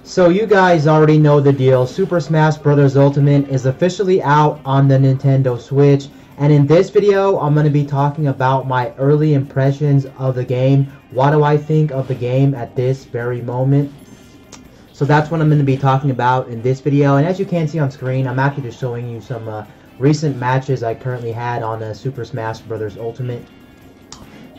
So you guys already know the deal. Super Smash Bros. Ultimate is officially out on the Nintendo Switch. And in this video, I'm going to be talking about my early impressions of the game. What do I think of the game at this very moment? So that's what I'm going to be talking about in this video. And as you can see on screen, I'm actually just showing you some recent matches I currently had on Super Smash Bros. Ultimate.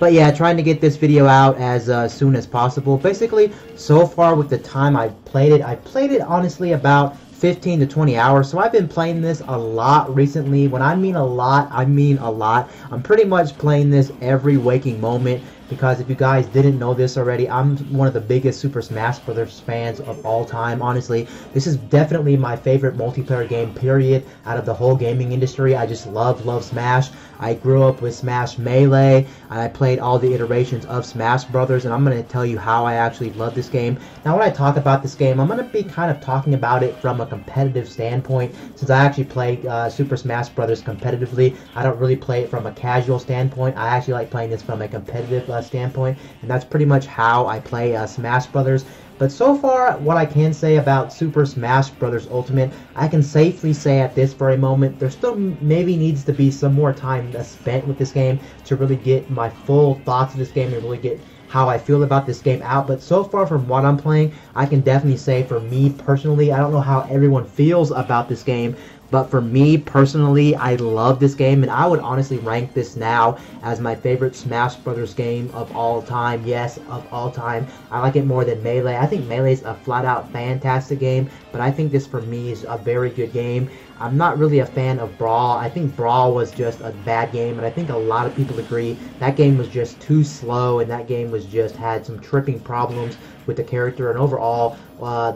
But yeah, trying to get this video out as soon as possible. Basically, so far with the time I played it honestly about 15 to 20 hours. So I've been playing this a lot recently. When I mean a lot, I mean a lot. I'm pretty much playing this every waking moment. Because if you guys didn't know this already, I'm one of the biggest Super Smash Bros. Fans of all time, honestly. This is definitely my favorite multiplayer game, period, out of the whole gaming industry. I just love Smash. I grew up with Smash Melee, and I played all the iterations of Smash Brothers, and I'm going to tell you how I actually love this game. Now, when I talk about this game, I'm going to be kind of talking about it from a competitive standpoint, since I actually play Super Smash Bros. Competitively. I don't really play it from a casual standpoint. I actually like playing this from a competitive standpoint, and that's pretty much how I play Smash Brothers. But so far, what I can say about Super Smash Bros. Ultimate, I can safely say at this very moment, there still maybe needs to be some more time spent with this game to really get my full thoughts of this game and really get how I feel about this game out. But so far from what I'm playing, I can definitely say for me personally, I don't know how everyone feels about this game, but for me personally, I love this game, and I would honestly rank this now as my favorite Smash Brothers game of all time. Yes, of all time. I like it more than Melee. I think Melee's a flat-out fantastic game, but I think this for me is a very good game. I'm not really a fan of Brawl. I think Brawl was just a bad game, and I think a lot of people agree. That game was just too slow, and that game was just had some tripping problems with the character, and overall,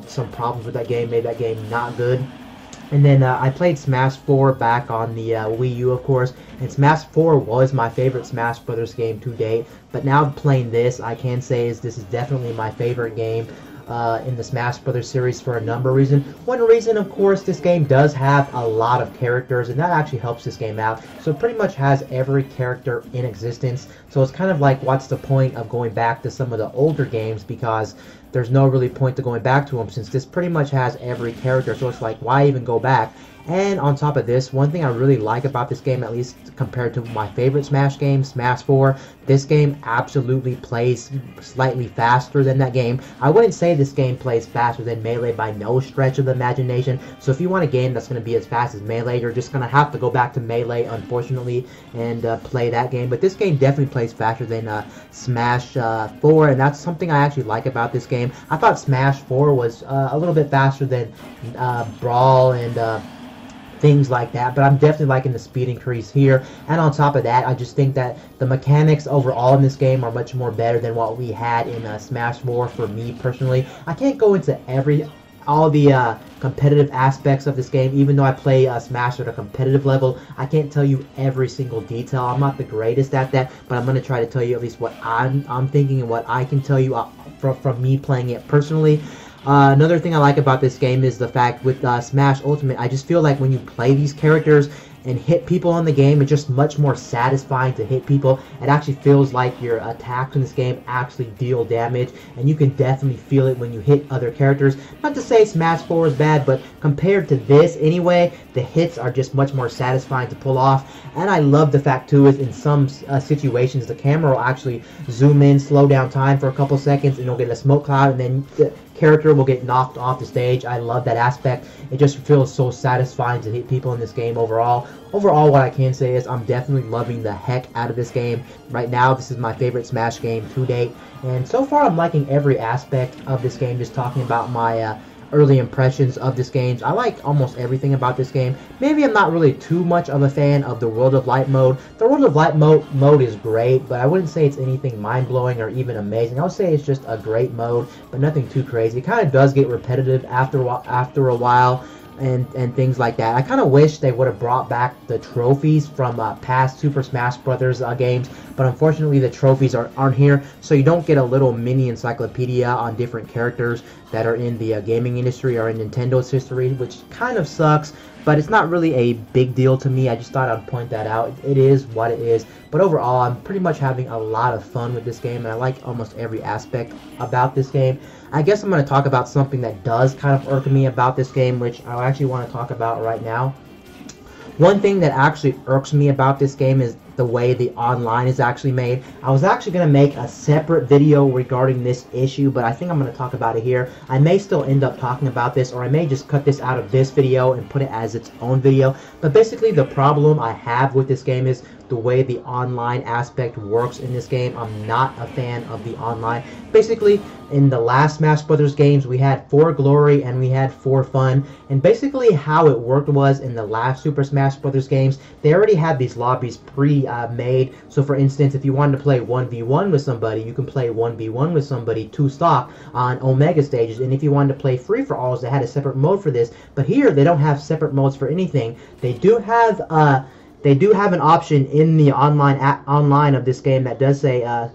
some problems with that game made that game not good. And then I played Smash 4 back on the Wii U, of course, and Smash 4 was my favorite Smash Brothers game to date. But now playing this, I can say this is definitely my favorite game in the Smash Brothers series for a number of reasons. One reason, of course, this game does have a lot of characters, and that actually helps this game out. So it pretty much has every character in existence. So it's kind of like, what's the point of going back to some of the older games, because there's no really point to going back to them since this pretty much has every character. So it's like, why even go back? And on top of this, one thing I really like about this game, at least compared to my favorite Smash game, Smash 4, this game absolutely plays slightly faster than that game. I wouldn't say this game plays faster than Melee by no stretch of the imagination. So if you want a game that's going to be as fast as Melee, you're just going to have to go back to Melee, unfortunately, and play that game. But this game definitely plays faster than Smash 4, and that's something I actually like about this game. I thought Smash 4 was a little bit faster than Brawl and things like that, but I'm definitely liking the speed increase here. And on top of that, I just think that the mechanics overall in this game are much more better than what we had in Smash 4 for me personally. I can't go into all the competitive aspects of this game, even though I play Smash at a competitive level. I can't tell you every single detail. I'm not the greatest at that, but I'm going to try to tell you at least what I'm thinking and what I can tell you from me playing it personally. Another thing I like about this game is the fact with Smash Ultimate, I just feel like when you play these characters and hit people in the game, it's just much more satisfying to hit people. It actually feels like your attacks in this game actually deal damage, and you can definitely feel it when you hit other characters. Not to say Smash 4 is bad, but compared to this anyway, the hits are just much more satisfying to pull off. And I love the fact too is in some situations the camera will actually zoom in, slow down time for a couple seconds, and you'll get a smoke cloud, and then the character will get knocked off the stage. I love that aspect. It just feels so satisfying to hit people in this game overall. Overall, what I can say is I'm definitely loving the heck out of this game. Right now, this is my favorite Smash game to date. And so far, I'm liking every aspect of this game, just talking about my early impressions of this game. I like almost everything about this game. Maybe I'm not really too much of a fan of the World of Light mode. The World of Light mode is great, but I wouldn't say it's anything mind-blowing or even amazing. I would say it's just a great mode, but nothing too crazy. It kind of does get repetitive after a while. And things like that. I kind of wish they would have brought back the trophies from past Super Smash Brothers games, but unfortunately the trophies aren't here, so you don't get a little mini encyclopedia on different characters that are in the gaming industry or in Nintendo's history, which kind of sucks. but it's not really a big deal to me. I just thought I'd point that out. It is what it is. But overall, I'm pretty much having a lot of fun with this game, and I like almost every aspect about this game. I guess I'm going to talk about something that does kind of irk me about this game, which I actually want to talk about right now. One thing that actually irks me about this game is the way the online is actually made. I was actually going to make a separate video regarding this issue, but I think I'm going to talk about it here. I may still end up talking about this, or I may just cut this out of this video and put it as its own video. But basically the problem I have with this game is the way the online aspect works in this game. I'm not a fan of the online. Basically, in the last Smash Brothers games, we had 4 Glory and we had 4 Fun. And basically how it worked was in the last Super Smash Brothers games, they already had these lobbies pre-made. So for instance, if you wanted to play 1v1 with somebody, you can play 1v1 with somebody 2 stock on Omega stages. And if you wanted to play free-for-alls, they had a separate mode for this. But here, they don't have separate modes for anything. They do have an option in the online of this game that does say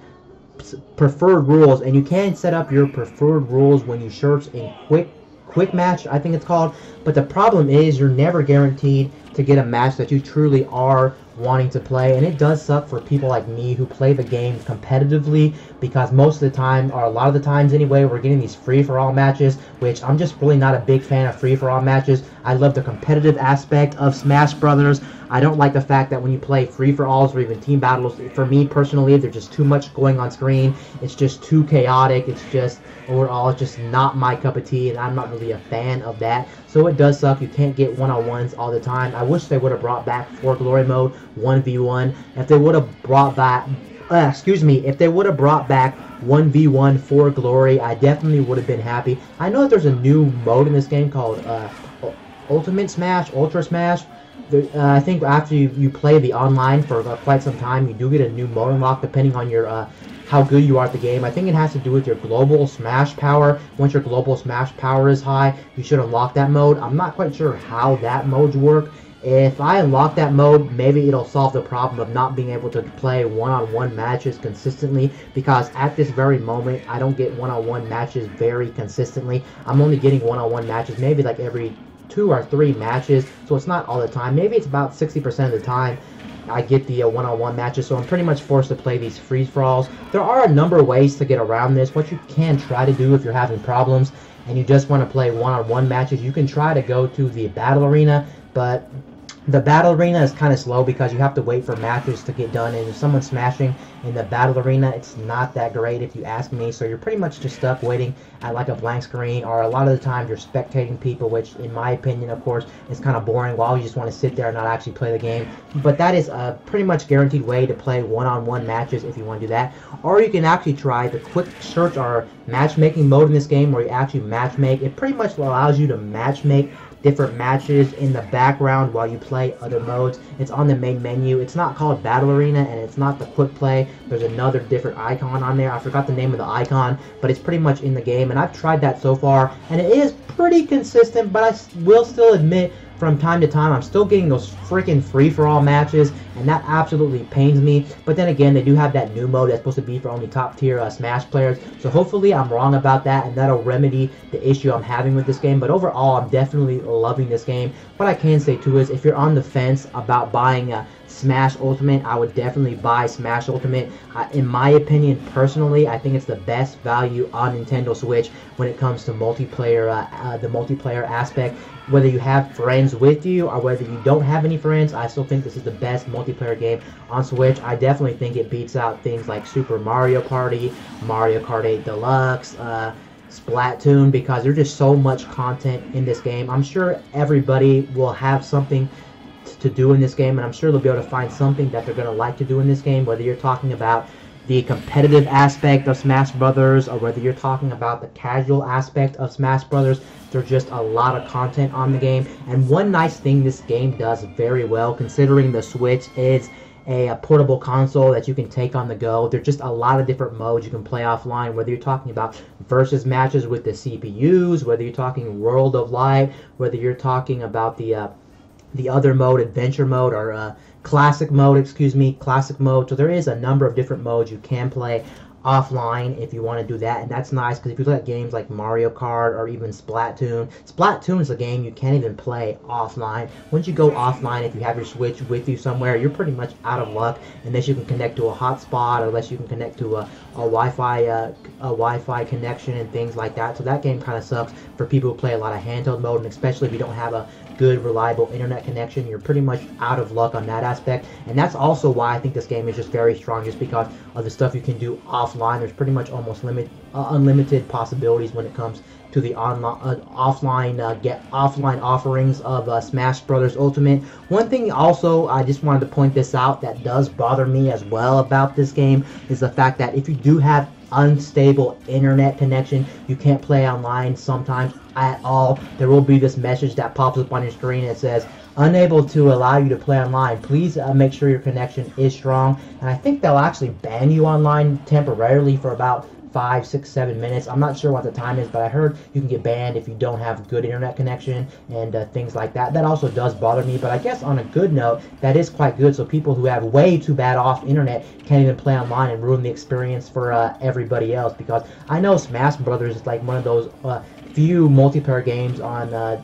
preferred rules, and you can set up your preferred rules when you search in quick match, I think it's called. But the problem is you're never guaranteed to get a match that you truly are wanting to play, and it does suck for people like me who play the game competitively, because most of the time, or a lot of the times anyway, we're getting these free-for-all matches, which I'm just really not a big fan of free-for-all matches. I love the competitive aspect of Smash Brothers. I don't like the fact that when you play free-for-alls or even team battles, for me personally, there's just too much going on screen. It's just too chaotic. It's just, overall, it's just not my cup of tea, and I'm not really a fan of that. So it does suck. You can't get one-on-ones all the time. I wish they would have brought back 4 Glory mode, 1v1. If they would have brought back, if they would have brought back 1v1 4 Glory, I definitely would have been happy. I know that there's a new mode in this game called Ultimate Smash, Ultra Smash. I think after you play the online for quite some time, you do get a new mode unlock depending on your how good you are at the game. I think it has to do with your global smash power. Once your global smash power is high, you should unlock that mode. I'm not quite sure how that modes work. If I unlock that mode, maybe it'll solve the problem of not being able to play one-on-one matches consistently, because at this very moment, I don't get one-on-one matches very consistently. I'm only getting one-on-one matches maybe like every 2 or 3 matches, so it's not all the time. Maybe it's about 60% of the time I get the one-on-one matches, so I'm pretty much forced to play these freeze-for-alls. There are a number of ways to get around this. What you can try to do if you're having problems and you just want to play one-on-one matches, you can try to go to the Battle Arena, but the Battle Arena is kind of slow because you have to wait for matches to get done, and if someone's smashing in the Battle Arena, it's not that great if you ask me, so you're pretty much just stuck waiting at like a blank screen, or a lot of the times you're spectating people, which in my opinion, of course, is kind of boring while you just want to sit there and not actually play the game. But that is a pretty much guaranteed way to play one-on-one matches if you want to do that. Or you can actually try the quick search or matchmaking mode in this game, where you actually matchmake. It pretty much allows you to matchmake different matches in the background while you play other modes. It's on the main menu. It's not called Battle Arena, and it's not the quick play. There's another different icon on there. I forgot the name of the icon, but it's pretty much in the game, and I've tried that so far, and it is pretty consistent, but I will still admit from time to time I'm still getting those freaking free-for-all matches, and that absolutely pains me. But then again, they do have that new mode that's supposed to be for only top-tier Smash players, so hopefully I'm wrong about that, and that'll remedy the issue I'm having with this game. But overall, I'm definitely loving this game. What I can say too is, if you're on the fence about buying Smash Ultimate, I would definitely buy Smash Ultimate. In my opinion, personally, I think it's the best value on Nintendo Switch when it comes to multiplayer, the multiplayer aspect. Whether you have friends with you or whether you don't have any friends, I still think this is the best multiplayer game on Switch. I definitely think it beats out things like Super Mario Party, Mario Kart 8 Deluxe, Splatoon, because there's just so much content in this game. I'm sure everybody will have something to do in this game, and I'm sure they'll be able to find something that they're going to like to do in this game, whether you're talking about the competitive aspect of Smash Brothers or whether you're talking about the casual aspect of Smash Brothers. There's just a lot of content on the game, and one nice thing this game does very well, considering the Switch is a portable console that you can take on the go. There's just a lot of different modes you can play offline, whether you're talking about versus matches with the CPUs, whether you're talking World of Light, whether you're talking about the other mode, adventure mode, or classic mode. So there is a number of different modes you can play offline if you want to do that, and that's nice because if you look at games like Mario Kart or even Splatoon is a game you can't even play offline. Once you go offline, if you have your Switch with you somewhere, you're pretty much out of luck unless you can connect to a hotspot or unless you can connect to a Wi-Fi connection and things like that. So that game kind of sucks for people who play a lot of handheld mode, and especially if you don't have a good reliable internet connection, you're pretty much out of luck on that aspect. And that's also why I think this game is just very strong, just because of the stuff you can do offline. There's pretty much almost unlimited possibilities when it comes to the offline offerings of Smash Brothers Ultimate. One thing also, I just wanted to point this out, that does bother me as well about this game is the fact that if you do have unstable internet connection, you can't play online sometimes at all. There will be this message that pops up on your screen that says unable to allow you to play online. Please make sure your connection is strong. And I think they'll actually ban you online temporarily for about 5, 6, 7 minutes. I'm not sure what the time is, but I heard you can get banned if you don't have good internet connection and things like that. That also does bother me, but I guess on a good note, that is quite good. So people who have way too bad off internet can't even play online and ruin the experience for everybody else. Because I know Smash Brothers is like one of those few multiplayer games on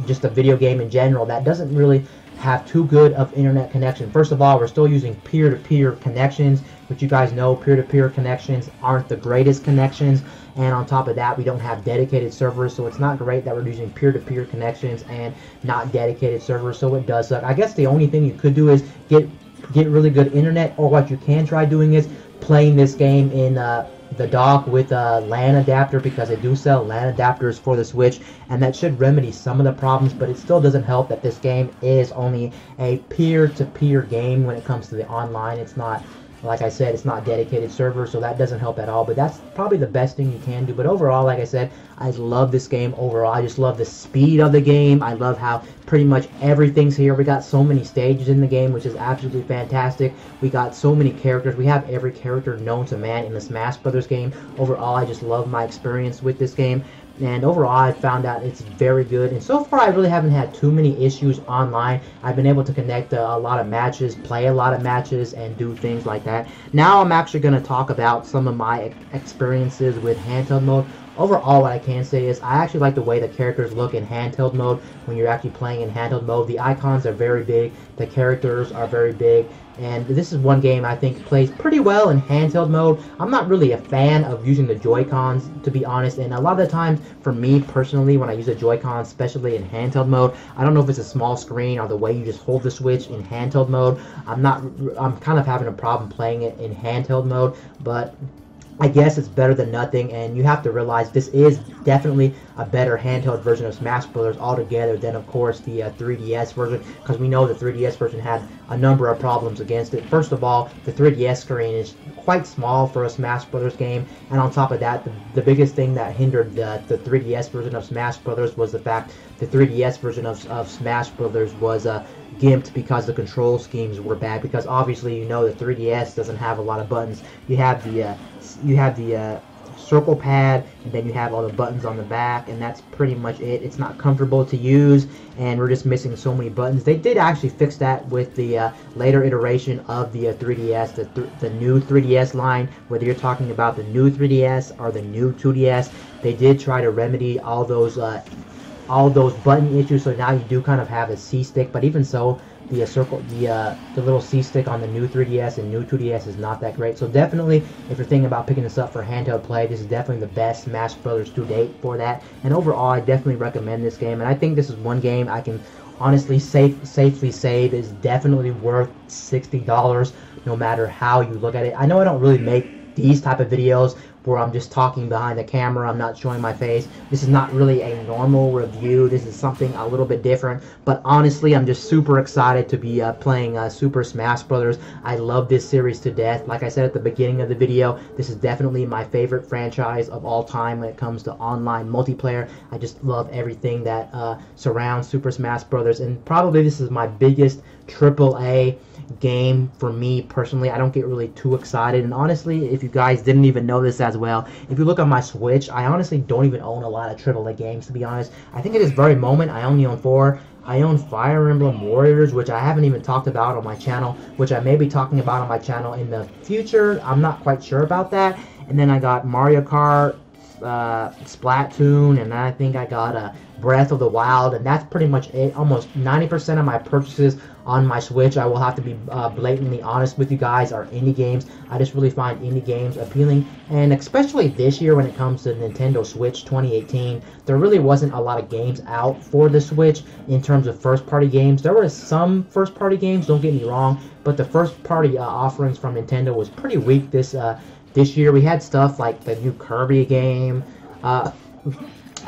just a video game in general that doesn't really have too good of internet connection. First of all, we're still using peer-to-peer connections, which you guys know peer-to-peer connections aren't the greatest connections. And on top of that, we don't have dedicated servers, so it's not great that we're using peer-to-peer connections and not dedicated servers, so it does suck. I guess the only thing you could do is get really good internet, or what you can try doing is playing this game in the dock with a LAN adapter, because they do sell LAN adapters for the Switch, and that should remedy some of the problems. But it still doesn't help that this game is only a peer-to-peer game when it comes to the online. It's not, like I said, it's not dedicated servers, so that doesn't help at all. But that's probably the best thing you can do. But overall, like I said, I love this game overall. I just love the speed of the game. I love how pretty much everything's here. We got so many stages in the game, which is absolutely fantastic. We got so many characters. We have every character known to man in the Smash Brothers game. Overall, I just love my experience with this game. And overall, I found out it's very good. And so far, I really haven't had too many issues online. I've been able to connect a lot of matches, play a lot of matches, and do things like that. Now, I'm actually going to talk about some of my experiences with handheld mode. Overall, what I can say is I actually like the way the characters look in handheld mode when you're actually playing in handheld mode. The icons are very big, the characters are very big, and this is one game I think plays pretty well in handheld mode. I'm not really a fan of using the Joy-Cons, to be honest, and a lot of the times, for me personally, when I use the Joy-Cons, especially in handheld mode, I don't know if it's a small screen or the way you just hold the Switch in handheld mode. I'm kind of having a problem playing it in handheld mode, but I guess it's better than nothing, and you have to realize this is definitely a better handheld version of Smash Brothers altogether than, of course, the 3DS version, because we know the 3DS version had a number of problems against it. First of all, the 3DS screen is quite small for a Smash Brothers game, and on top of that, the biggest thing that hindered the 3DS version of Smash Brothers was the fact the 3DS version of Smash Brothers was gimped because the control schemes were bad, because obviously you know the 3DS doesn't have a lot of buttons. You have the circle pad, and then you have all the buttons on the back, and that's pretty much it. It's not comfortable to use, and we're just missing so many buttons. They did actually fix that with the later iteration of the 3DS, the new 3DS line. Whether you're talking about the new 3DS or the new 2DS, they did try to remedy all those button issues, so now you do kind of have a C-stick, but even so, the little C-stick on the new 3DS and new 2DS is not that great. So definitely, if you're thinking about picking this up for handheld play, this is definitely the best Smash Brothers to date for that. And overall, I definitely recommend this game, and I think this is one game I can honestly safely say is definitely worth $60, no matter how you look at it. I know I don't really make these type of videos where I'm just talking behind the camera, I'm not showing my face. This is not really a normal review. This is something a little bit different, but honestly, I'm just super excited to be playing Super Smash Brothers. I love this series to death. Like I said at the beginning of the video, this is definitely my favorite franchise of all time when it comes to online multiplayer. I just love everything that surrounds Super Smash Brothers, and probably this is my biggest AAA game for me personally. I don't get really too excited, and honestly, if you guys didn't even know this as well, if you look on my Switch, I honestly don't even own a lot of AAA games, to be honest. I think at this very moment I only own 4. I own Fire Emblem Warriors, which I haven't even talked about on my channel, which I may be talking about on my channel in the future. I'm not quite sure about that. and then I got Mario Kart, Splatoon, and then I think I got Breath of the Wild, and that's pretty much it. Almost 90% of my purchases on my Switch, I will have to be blatantly honest with you guys, are indie games. I just really find indie games appealing, and especially this year when it comes to Nintendo Switch 2018, there really wasn't a lot of games out for the Switch in terms of first-party games. There were some first-party games, don't get me wrong, but the first-party offerings from Nintendo was pretty weak this year. We had stuff like the new Kirby game,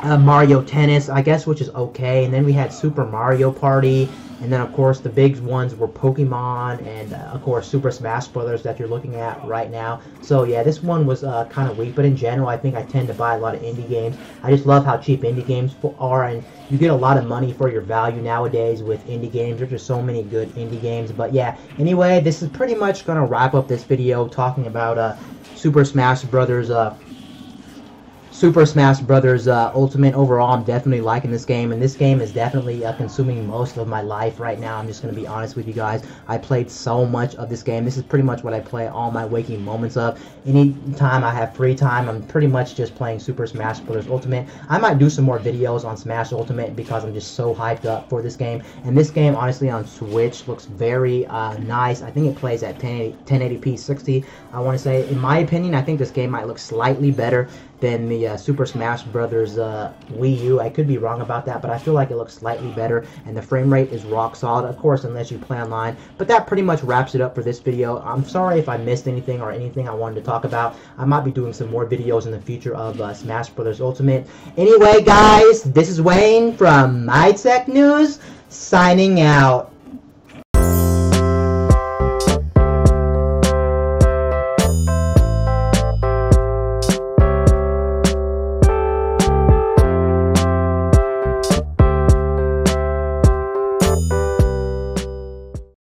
Mario Tennis, I guess, which is okay, and then we had Super Mario Party, and then of course the big ones were Pokemon, and of course Super Smash Brothers that you're looking at right now. So yeah, this one was kind of weak, but in general I think I tend to buy a lot of indie games. I just love how cheap indie games are, and you get a lot of money for your value nowadays with indie games. There's just so many good indie games. But yeah, anyway, this is pretty much gonna wrap up this video talking about Super Smash Brothers Ultimate. Overall, I'm definitely liking this game, and this game is definitely consuming most of my life right now. I'm just going to be honest with you guys. I played so much of this game. This is pretty much what I play all my waking moments of. Anytime I have free time, I'm pretty much just playing Super Smash Bros. Ultimate. I might do some more videos on Smash Ultimate because I'm just so hyped up for this game. And this game, honestly, on Switch looks very nice. I think it plays at 1080p 60. I want to say, in my opinion, I think this game might look slightly better than the Super Smash Brothers Wii U. I could be wrong about that, but I feel like it looks slightly better, and the frame rate is rock solid, of course, unless you play online. But that pretty much wraps it up for this video. I'm sorry if I missed anything or anything I wanted to talk about. I might be doing some more videos in the future of Smash Brothers Ultimate. Anyway, guys, this is Wayne from MyTech News, signing out.